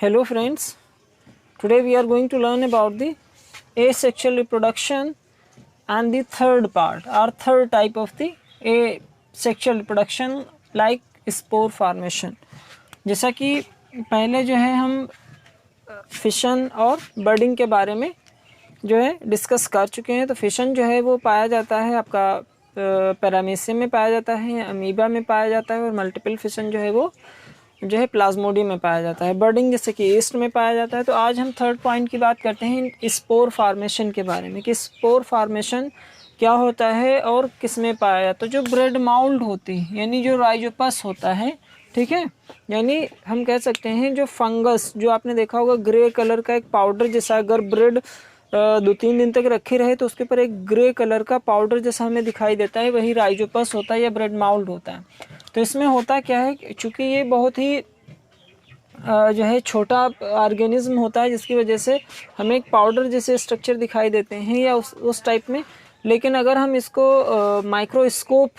Hello friends, today we are going to learn about the asexual reproduction and the third part or third type of the asexual reproduction like spore formation। जैसा कि पहले जो है हम fission और बर्डिंग के बारे में जो है डिस्कस कर चुके हैं। तो फिशन जो है वो पाया जाता है आपका पैरामीशियम में पाया जाता है, अमीबा में पाया जाता है और मल्टीपल फिशन जो है वो जो है प्लाज्मोडियम में पाया जाता है। बर्डिंग जैसे कि ईस्ट में पाया जाता है। तो आज हम थर्ड पॉइंट की बात करते हैं स्पोर फार्मेशन के बारे में कि स्पोर फार्मेशन क्या होता है और किस में पाया जाता है। तो जो ब्रेड माउल्ड होती है यानी जो राइजोपस होता है, ठीक है, यानी हम कह सकते हैं जो फंगस जो आपने देखा होगा ग्रे कलर का एक पाउडर जैसा, अगर ब्रेड 2-3 दिन तक रखी रहे तो उसके ऊपर एक ग्रे कलर का पाउडर जैसा हमें दिखाई देता है, वही राइजोपस होता है या ब्रेड माउल्ड होता है। तो इसमें होता क्या है, चूँकि ये बहुत ही जो है छोटा ऑर्गेनिज्म होता है जिसकी वजह से हमें एक पाउडर जैसे स्ट्रक्चर दिखाई देते हैं या उस टाइप में। लेकिन अगर हम इसको माइक्रोस्कोप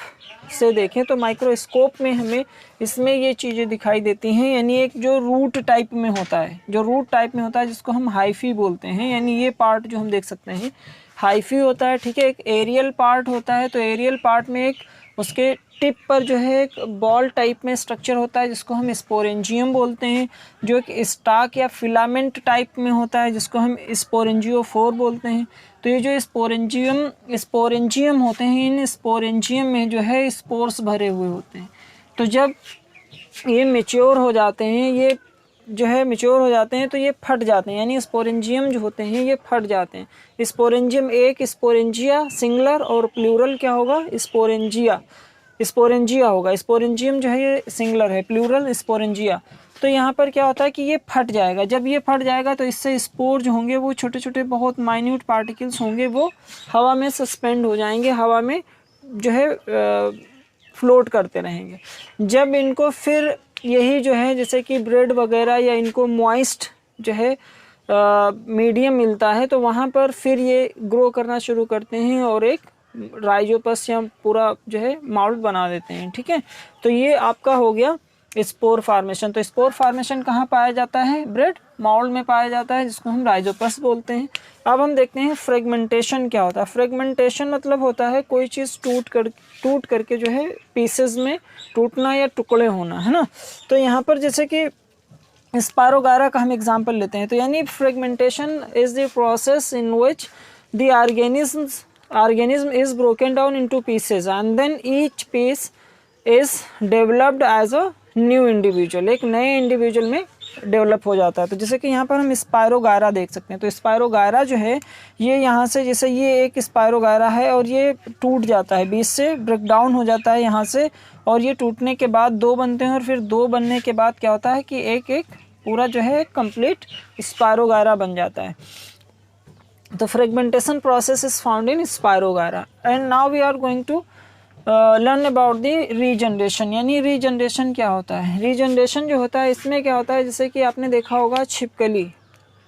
से देखें तो माइक्रोस्कोप में हमें इसमें ये चीज़ें दिखाई देती हैं, यानी एक जो रूट टाइप में होता है, जो रूट टाइप में होता है जिसको हम हाइफी बोलते हैं, यानी ये पार्ट जो हम देख सकते हैं हाइफी होता है, ठीक है। एक एरियल पार्ट होता है, तो एरियल पार्ट में एक उसके टिप पर जो है एक बॉल टाइप में स्ट्रक्चर होता है जिसको हम स्पोरेंजियम बोलते हैं, जो एक स्टाक या फिलामेंट टाइप में होता है जिसको हम स्पोरेंजियोफोर बोलते हैं। तो ये जो स्पोरेंजियम होते हैं, इन स्पोरेंजियम में जो है स्पोर्स भरे हुए होते हैं। तो जब ये मैच्योर हो जाते हैं, ये जो है मैच्योर हो जाते हैं तो ये फट जाते हैं, यानी स्पोरेंजियम जो होते हैं ये फट जाते हैं। स्पोरेंजियम एक स्पोरेंजिया सिंगुलर और प्लूरल क्या होगा, स्पोरेंजिया होगा। स्पोरेंजियम जो है ये सिंगुलर है, प्लूरल स्पोरेंजिया। तो यहाँ पर क्या होता है कि ये फट जाएगा। जब ये फट जाएगा तो इससे स्पोर जो होंगे वो छोटे छोटे बहुत माइन्यूट पार्टिकल्स होंगे, वो हवा में सस्पेंड हो जाएंगे, हवा में जो है फ्लोट करते रहेंगे। जब इनको फिर यही जो है जैसे कि ब्रेड वगैरह या इनको मॉइस्ट जो है मीडियम मिलता है तो वहाँ पर फिर ये ग्रो करना शुरू करते हैं और एक राइजोपस या पूरा जो है माउल्ड बना देते हैं, ठीक है। तो ये आपका हो गया स्पोर फार्मेशन। तो स्पोर फार्मेशन कहाँ पाया जाता है, ब्रेड माउल्ड में पाया जाता है जिसको हम राइजोपस बोलते हैं। अब हम देखते हैं फ्रेगमेंटेशन क्या होता है। फ्रेगमेंटेशन मतलब होता है कोई चीज़ टूट करके जो है पीसेस में टूटना या टुकड़े होना, है ना। तो यहाँ पर जैसे कि स्पायरोगायरा का हम एग्जाम्पल लेते हैं, तो यानी fragmentation is the process in which the organism is broken down into pieces and then each piece is developed as a new individual, एक नए इंडिविजुअल में डेवलप हो जाता है। तो जैसे कि यहाँ पर हम स्पायरोगायरा देख सकते हैं। तो स्पायरोगायरा जो है ये यहाँ से, जैसे ये एक स्पायरोगायरा है और ये टूट जाता है, बीच से ब्रेक डाउन हो जाता है यहाँ से, और ये टूटने के बाद 2 बनते हैं और फिर 2 बनने के बाद क्या होता है कि एक एक पूरा जो है कंप्लीट स्पायरोगायरा बन जाता है। The fragmentation process is found in Spirogyra. And now we are going to learn about the regeneration। यानी रीजनरेशन क्या होता है। रीजनरेशन जो होता है इसमें क्या होता है, जैसे कि आपने देखा होगा छिपकली।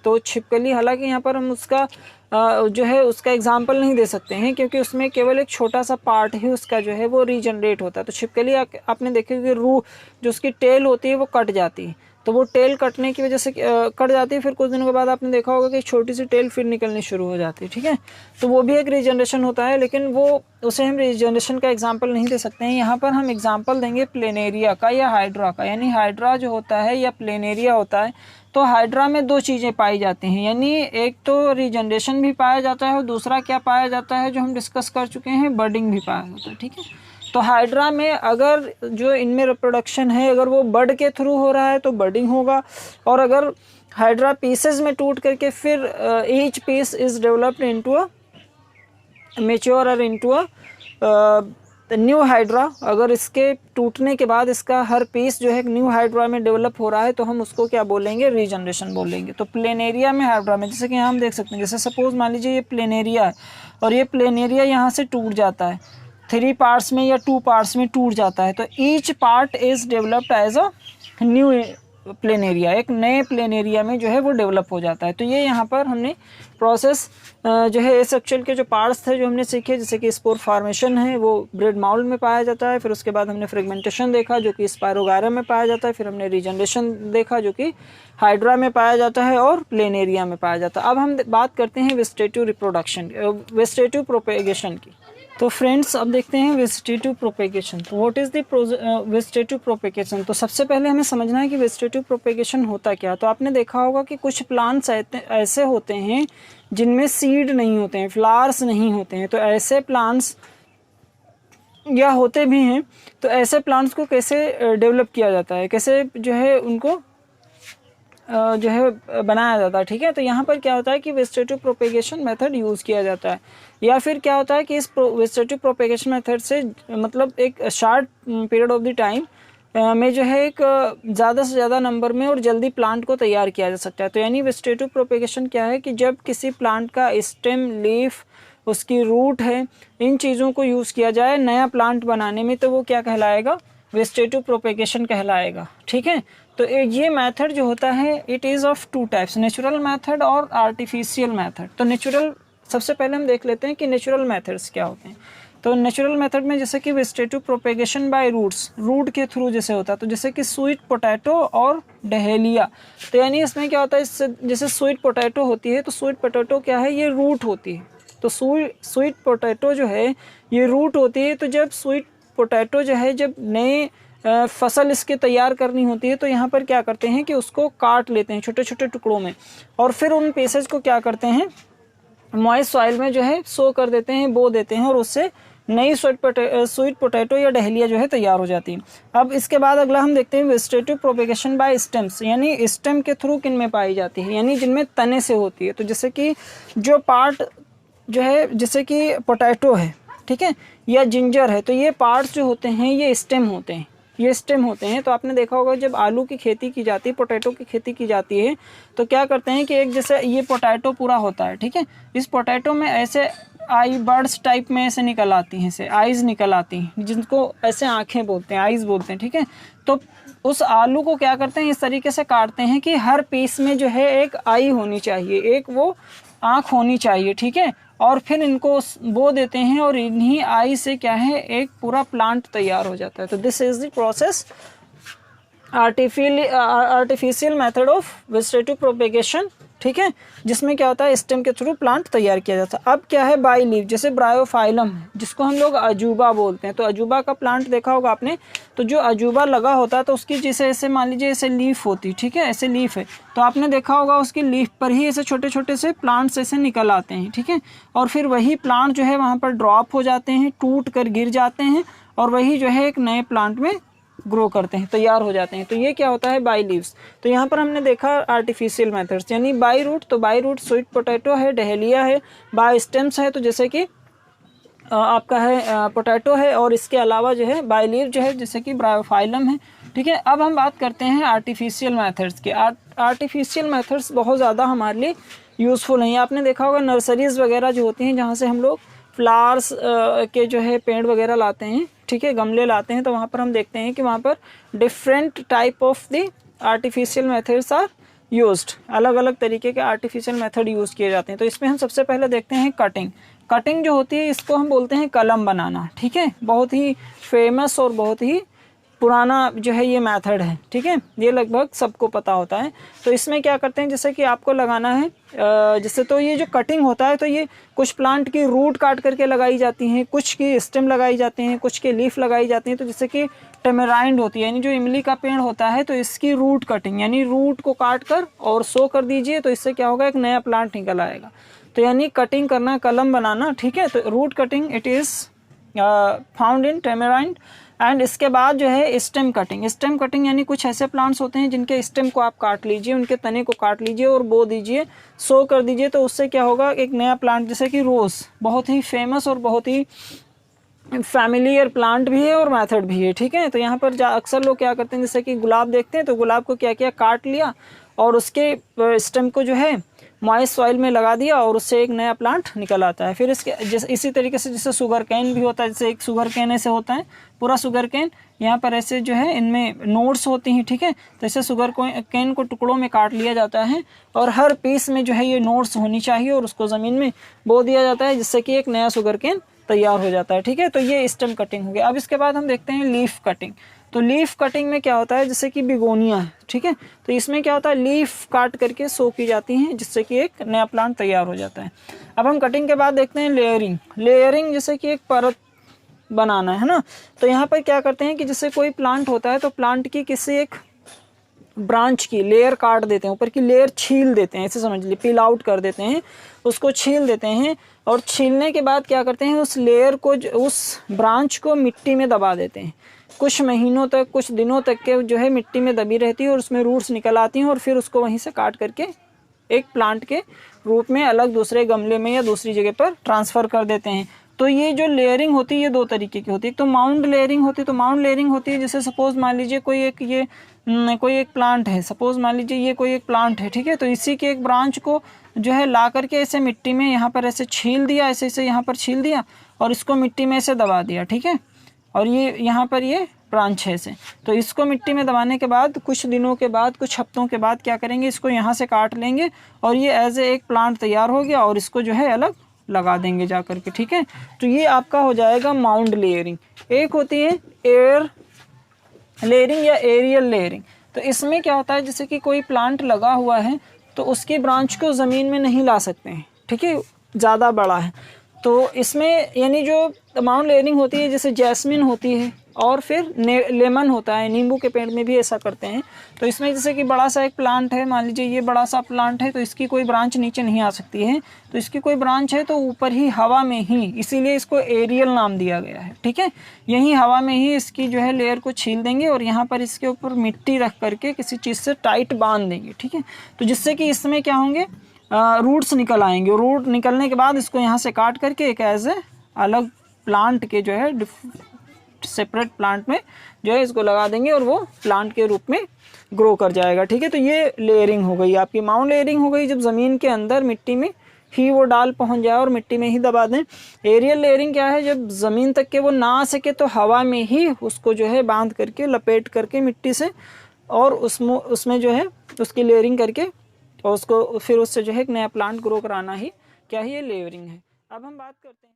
तो छिपकली, हालांकि यहाँ पर हम उसका जो है उसका एग्जाम्पल नहीं दे सकते हैं क्योंकि उसमें केवल एक छोटा सा पार्ट ही उसका जो है वो रीजनरेट होता है। तो छिपकली आपने देखा कि रूह जो उसकी टेल होती है वो कट जाती है, तो वो टेल कटने की वजह से कट जाती है, फिर कुछ दिनों के बाद आपने देखा होगा कि छोटी सी टेल फिर निकलनी शुरू हो जाती है, ठीक है। तो वो भी एक रीजनरेशन होता है, लेकिन वो उसे हम रीजनरेशन का एग्जांपल नहीं दे सकते हैं। यहाँ पर हम एग्जांपल देंगे प्लेनेरिया का या हाइड्रा का। यानी हाइड्रा जो होता है या प्लेनेरिया होता है, तो हाइड्रा में 2 चीज़ें पाई जाती हैं, यानी एक तो रीजनरेशन भी पाया जाता है और दूसरा क्या पाया जाता है जो हम डिस्कस कर चुके हैं, बर्डिंग भी पाया जाता है, ठीक है। तो हाइड्रा में अगर जो इनमें रिप्रोडक्शन है अगर वो बर्ड के थ्रू हो रहा है तो बर्डिंग होगा, और अगर हाइड्रा पीसेस में टूट करके फिर each piece is developed into a mature or into a new hydra, अगर इसके टूटने के बाद इसका हर पीस जो है न्यू हाइड्रा में डेवलप हो रहा है तो हम उसको क्या बोलेंगे, रीजनरेशन बोलेंगे। तो प्लेनेरिया में हाइड्रा में जैसे कि यहाँ हम देख सकते हैं, जैसे सपोज मान लीजिए ये प्लेनेरिया है और ये प्लेनेरिया यहाँ से टूट जाता है, 3 पार्ट्स में या 2 पार्ट्स में टूट जाता है, तो each part is developed as a new planaria, एक नए प्लेनेरिया में जो है वो डेवलप हो जाता है। तो ये यहाँ पर हमने प्रोसेस जो है एसेक्सुअल के जो पार्ट्स थे जो हमने सीखे, जैसे कि स्पोर फॉर्मेशन है वो ब्रेड माउल्ड में पाया जाता है, फिर उसके बाद हमने फ्रेगमेंटेशन देखा जो कि स्पायरोगायरम में पाया जाता है, फिर हमने रीजनरेशन देखा जो कि हाइड्रा में पाया जाता है और प्लेनेरिया में पाया जाता है। अब हम बात करते हैं वेजिटेटिव रिप्रोडक्शन, वेजिटेटिव प्रोपेगेशन की। तो फ्रेंड्स अब देखते हैं वेजिटेटिव प्रोपेगेशन। तो what is the vegetative propagation? तो सबसे पहले हमें समझना है कि वेजिटेटिव प्रोपेगेशन होता क्या। तो आपने देखा होगा कि कुछ प्लांट्स ऐसे होते हैं जिनमें सीड नहीं होते हैं, फ्लावर्स नहीं होते हैं। तो ऐसे प्लांट्स या होते भी हैं, तो ऐसे प्लांट्स को कैसे डेवलप किया जाता है, कैसे जो है उनको जो है बनाया जाता है, ठीक है। तो यहाँ पर क्या होता है कि वेजिटेटिव प्रोपेगेशन मेथड यूज़ किया जाता है, या फिर क्या होता है कि इस वेजिटेटिव प्रोपेगेशन मेथड से मतलब एक short period of the time में जो है एक ज़्यादा से ज़्यादा नंबर में और जल्दी प्लांट को तैयार किया जा सकता है। तो यानी वेजिटेटिव प्रोपेगेशन क्या है कि जब किसी प्लांट का स्टेम, लीफ, उसकी रूट है, इन चीज़ों को यूज़ किया जाए नया प्लांट बनाने में, तो वो क्या कहलाएगा, वेजिटेटिव प्रोपेगेशन कहलाएगा, ठीक है। तो ये मेथड जो होता है it is of two types, natural method और आर्टिफिशियल मेथड। तो नेचुरल, सबसे पहले हम देख लेते हैं कि नेचुरल मेथड्स क्या होते हैं। तो नेचुरल मेथड में जैसे कि vegetative propagation by roots, root के थ्रू जैसे होता है, तो जैसे कि स्वीट पोटैटो और डहेलिया। तो यानी इसमें क्या होता है, इससे जैसे स्वीट पोटैटो होती है, तो स्वीट पोटैटो क्या है, ये रूट होती है। तो स्वीट पोटैटो जो है ये रूट होती है। तो जब स्वीट पोटैटो जो है, जब नए फसल इसके तैयार करनी होती है, तो यहाँ पर क्या करते हैं कि उसको काट लेते हैं छोटे छोटे टुकड़ों में, और फिर उन पीसेज को क्या करते हैं, मॉइस्ट सॉइल में जो है सो कर देते हैं, बो देते हैं, और उससे नई स्वीट पोटैटो या डहेलिया जो है तैयार हो जाती है। अब इसके बाद अगला हम देखते हैं वेजिटेटिव प्रोपेगेशन बाय स्टेम्स, यानी स्टेम के थ्रू किन में पाई जाती है, यानी जिनमें तने से होती है। तो जैसे कि जो पार्ट जो है, जैसे कि पोटैटो है, ठीक है, या जिंजर है, तो ये पार्ट्स जो होते हैं ये स्टेम होते हैं, ये स्टेम होते हैं। तो आपने देखा होगा जब आलू की खेती की जाती है, पोटैटो की खेती की जाती है, तो क्या करते हैं कि एक जैसे ये पोटैटो पूरा होता है, ठीक है, इस पोटैटो में ऐसे आई बर्ड्स टाइप में ऐसे निकल आती हैं, ऐसे आइज़ निकल आती हैं, जिनको ऐसे आँखें बोलते हैं, आइज़ बोलते हैं, ठीक है। तो उस आलू को क्या करते हैं, इस तरीके से काटते हैं कि हर पीस में जो है एक आई होनी चाहिए, एक वो आँख होनी चाहिए, ठीक है, और फिर इनको बो देते हैं, और इन्हीं आई से क्या है एक पूरा प्लांट तैयार हो जाता है। तो this is the process artificial method of vegetative propagation, ठीक है, जिसमें क्या होता है स्टेम के थ्रू प्लांट तैयार किया जाता है। अब क्या है बाई लीफ, जैसे ब्रायोफाइलम जिसको हम लोग अजूबा बोलते हैं। तो अजूबा का प्लांट देखा होगा आपने, तो जो अजूबा लगा होता है तो उसकी जैसे ऐसे मान लीजिए ऐसे लीफ होती, ठीक है, ऐसे लीफ है, तो आपने देखा होगा उसकी लीफ पर ही ऐसे छोटे छोटे से प्लांट्स ऐसे निकल आते हैं, ठीक है, और फिर वही प्लांट जो है वहाँ पर ड्रॉप हो जाते हैं, टूट कर गिर जाते हैं, और वही जो है एक नए प्लांट में ग्रो करते हैं, तैयार हो जाते हैं। तो ये क्या होता है बाई लीव्स। तो यहाँ पर हमने देखा आर्टिफिशियल मेथड्स, यानी बाई रूट, तो बाई रूट स्वीट पोटैटो है, डहेलिया है, बाई स्टेम्स है, तो जैसे कि आपका है पोटैटो है, और इसके अलावा जो है बाई लीव जो है जैसे कि ब्रायोफाइलम है, ठीक है। अब हम बात करते हैं आर्टिफिशियल मेथड्स के। आर्टिफिशियल मेथड्स बहुत ज़्यादा हमारे लिए यूज़फुल हैं। आपने देखा होगा नर्सरीज़ वगैरह जो होती हैं, जहाँ से हम लोग फ्लावर्स के जो है पेड़ वगैरह लाते हैं, ठीक है, गमले लाते हैं, तो वहाँ पर हम देखते हैं कि वहाँ पर different type of the artificial methods are used, अलग अलग तरीके के आर्टिफिशियल मेथड यूज़ किए जाते हैं। तो इसमें हम सबसे पहले देखते हैं कटिंग। कटिंग जो होती है इसको हम बोलते हैं कलम बनाना, ठीक है, बहुत ही फेमस और बहुत ही पुराना जो है ये मेथड है, ठीक है, ये लगभग सबको पता होता है। तो इसमें क्या करते हैं, जैसे कि आपको लगाना है जैसे, तो ये जो कटिंग होता है, तो ये कुछ प्लांट की रूट काट करके लगाई जाती हैं, कुछ की स्टेम लगाई जाती हैं, कुछ की लीफ लगाई जाती हैं। तो जैसे कि टेमेराइंड होती है, यानी जो इमली का पेड़ होता है, तो इसकी रूट कटिंग, यानी रूट को काट कर और सो कर दीजिए, तो इससे क्या होगा एक नया प्लांट निकल आएगा। तो यानी कटिंग करना, कलम बनाना, ठीक है। तो root cutting it is found in tamarind. And इसके बाद जो है स्टेम कटिंग। स्टेम कटिंग यानी कुछ ऐसे प्लांट्स होते हैं जिनके स्टेम को आप काट लीजिए, उनके तने को काट लीजिए और बो दीजिए, सो कर दीजिए, तो उससे क्या होगा एक नया प्लांट, जैसे कि रोज़ बहुत ही फेमस और बहुत ही फैमिलियर प्लांट भी है और मेथड भी है, ठीक है। तो यहाँ पर अक्सर लोग क्या करते हैं, जैसे कि गुलाब देखते हैं, तो गुलाब को क्या किया, काट लिया और उसके स्टेम को जो है मॉइस्ट सॉइल में लगा दिया और उससे एक नया प्लांट निकल आता है। फिर इसके इसी तरीके से जैसे शुगर कैन भी होता है, जैसे एक शुगर कैन ऐसे होता है पूरा शुगर कैन, यहाँ पर ऐसे जो है इनमें नोड्स होती हैं, ठीक है। तो ऐसे शुगर कैन को टुकड़ों में काट लिया जाता है और हर पीस में जो है ये नोड्स होनी चाहिए और उसको ज़मीन में बो दिया जाता है, जिससे कि एक नया शुगर कैन तैयार हो जाता है, ठीक है। तो ये स्टेम कटिंग हो गया। अब इसके बाद हम देखते हैं लीफ कटिंग। तो लीफ कटिंग में क्या होता है, जैसे कि बिगोनिया है, ठीक है। तो इसमें क्या होता है, लीफ काट करके सो की जाती हैं, जिससे कि एक नया प्लांट तैयार हो जाता है। अब हम कटिंग के बाद देखते हैं लेयरिंग। लेयरिंग जैसे कि एक परत बनाना है ना। तो यहाँ पर क्या करते हैं कि जैसे कोई प्लांट होता है तो प्लांट की किसी एक ब्रांच की लेयर काट देते हैं, ऊपर की लेयर छील देते हैं, ऐसे समझ लीजिए पील आउट कर देते हैं, उसको छील देते हैं। और छीलने के बाद क्या करते हैं, उस लेयर को, उस ब्रांच को मिट्टी में दबा देते हैं। कुछ महीनों तक, कुछ दिनों तक के जो है मिट्टी में दबी रहती है और उसमें रूट्स निकल आती हैं और फिर उसको वहीं से काट करके एक प्लांट के रूप में अलग दूसरे गमले में या दूसरी जगह पर ट्रांसफ़र कर देते हैं। तो ये जो लेयरिंग होती है ये 2 तरीके की होती है। एक तो माउंड लेयरिंग होती है। तो माउंड लेयरिंग होती है जैसे सपोज मान लीजिए कोई एक प्लांट है, सपोज मान लीजिए ये कोई एक प्लांट है, ठीक है। तो इसी के एक ब्रांच को जो है ला करके ऐसे मिट्टी में यहाँ पर ऐसे छील दिया, ऐसे ऐसे यहाँ पर छील दिया और इसको मिट्टी में ऐसे दबा दिया, ठीक है। और ये यहाँ पर ये ब्रांच है ऐसे। तो इसको मिट्टी में दबाने के बाद कुछ दिनों के बाद, कुछ हफ्तों के बाद क्या करेंगे, इसको यहाँ से काट लेंगे और ये एज ए एक प्लांट तैयार हो गया और इसको जो है अलग लगा देंगे जा करके, ठीक है। तो ये आपका हो जाएगा माउंड लेयरिंग। एक होती है एयर लेयरिंग या एरियल लेयरिंग। तो इसमें क्या होता है, जैसे कि कोई प्लांट लगा हुआ है तो उसकी ब्रांच को ज़मीन में नहीं ला सकते हैं, ठीक है, ज़्यादा बड़ा है। तो इसमें यानी जो माउंड लेयरिंग होती है, जैसे जैस्मिन होती है और फिर लेमन होता है, नींबू के पेड़ में भी ऐसा करते हैं। तो इसमें जैसे कि बड़ा सा एक प्लांट है, मान लीजिए ये बड़ा सा प्लांट है, तो इसकी कोई ब्रांच नीचे नहीं आ सकती है। तो इसकी कोई ब्रांच है तो ऊपर ही हवा में ही, इसीलिए इसको एरियल नाम दिया गया है, ठीक है। यहीं हवा में ही इसकी जो है लेयर को छील देंगे और यहाँ पर इसके ऊपर मिट्टी रख करके किसी चीज़ से टाइट बांध देंगे, ठीक है। तो जिससे कि इसमें क्या होंगे, रूट्स निकल आएंगे। रूट निकलने के बाद इसको यहाँ से काट करके एक एज ए अलग प्लांट के जो है सेपरेट प्लांट में जो है इसको लगा देंगे और वो प्लांट के रूप में ग्रो कर जाएगा, ठीक है। तो ये लेयरिंग हो गई आपकी, माउंड लेयरिंग हो गई, जब ज़मीन के अंदर मिट्टी में ही वो डाल पहुंच जाए और मिट्टी में ही दबा दें। एरियल लेयरिंग क्या है, जब ज़मीन तक के वो ना आ सके तो हवा में ही उसको जो है बांध करके, लपेट करके मिट्टी से, और उसमें जो है उसकी लेयरिंग करके और उसको फिर उससे जो है एक नया प्लांट ग्रो कराना ही क्या है, ये लेयरिंग है। अब हम बात करते हैं